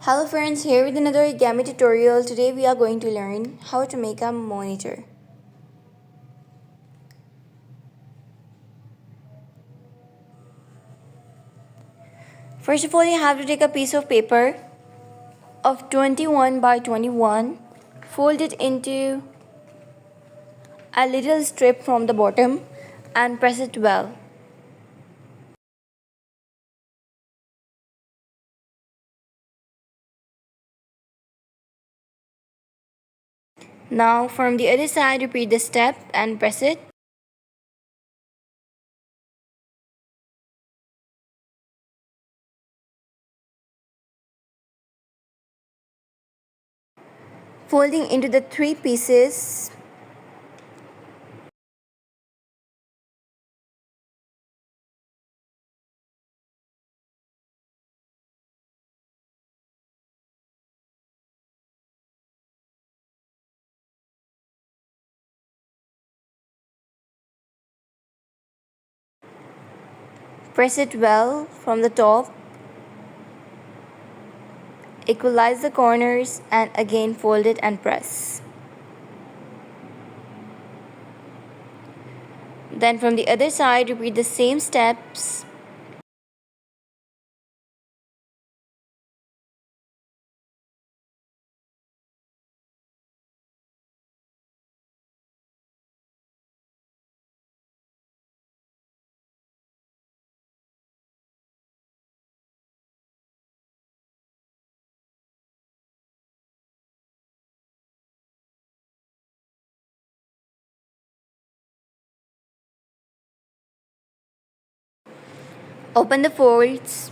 Hello friends, here with another Origami tutorial. Today we are going to learn how to make a monitor. First of all, you have to take a piece of paper of 21 by 21, fold it into a little strip from the bottom and press it well. Now from the other side, repeat the step and press it. Folding into the three pieces. Press it well from the top. Equalize the corners and again fold it and press. Then from the other side, repeat the same steps. Open the folds.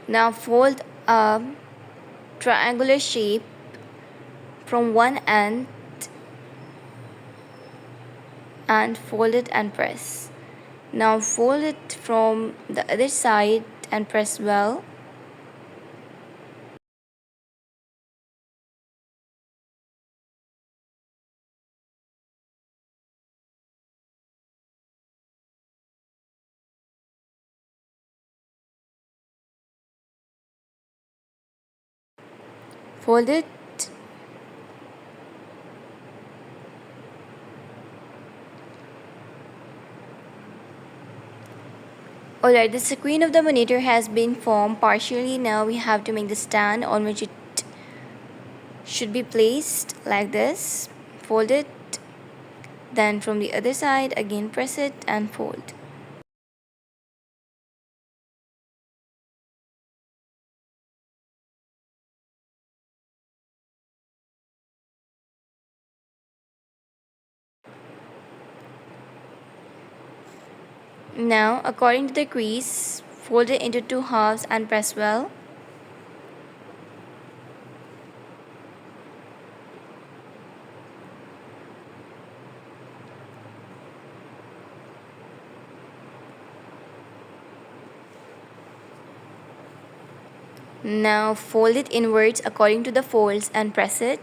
Now fold a triangular shape from one end and fold it and press. Now fold it from the other side and press well. Fold it. Alright, the screen of the monitor has been formed partially. Now we have to make the stand on which it should be placed like this. Fold it. Then from the other side again press it and fold. Now according to the crease, fold it into two halves and press well. Now fold it inwards according to the folds and press it.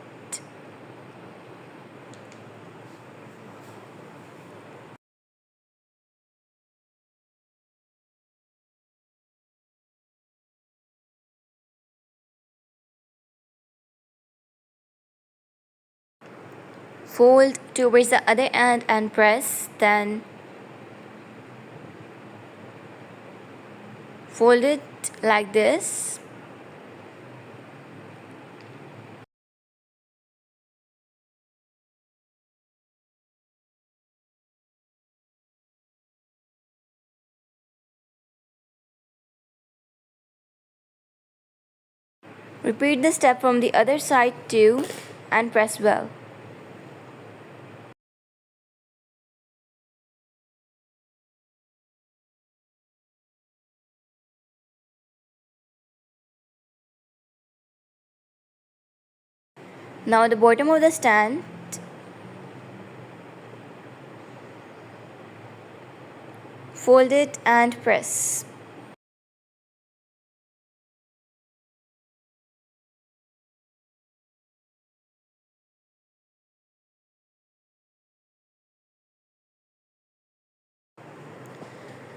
Fold towards the other end and press, then fold it like this. Repeat the step from the other side too and press well. Now the bottom of the stand, fold it and press.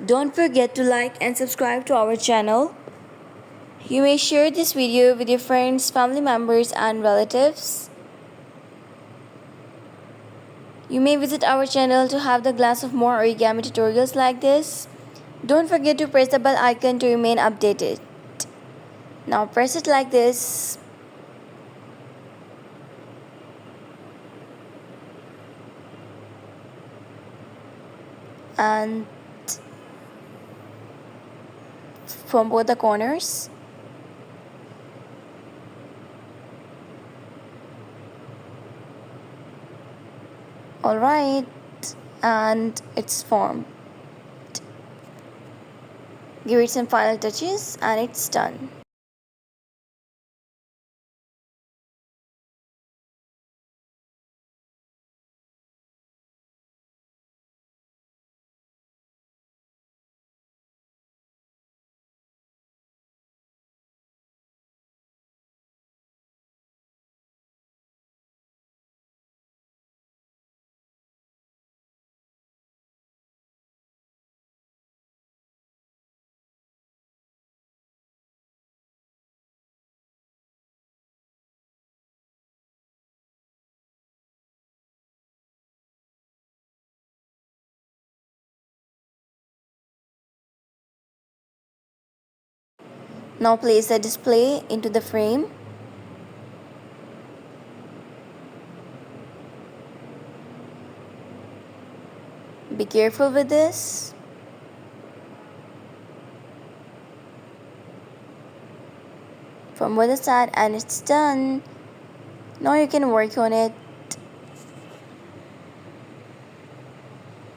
Don't forget to like and subscribe to our channel. You may share this video with your friends, family members, and relatives. You may visit our channel to have the glance of more origami tutorials like this. Don't forget to press the bell icon to remain updated. Now press it like this. And from both the corners. Alright, and it's formed. Give it some final touches and it's done. Now place the display into the frame. Be careful with this. From the other side, and it's done. Now you can work on it.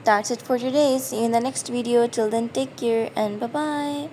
That's it for today. See you in the next video. Till then, take care and bye bye.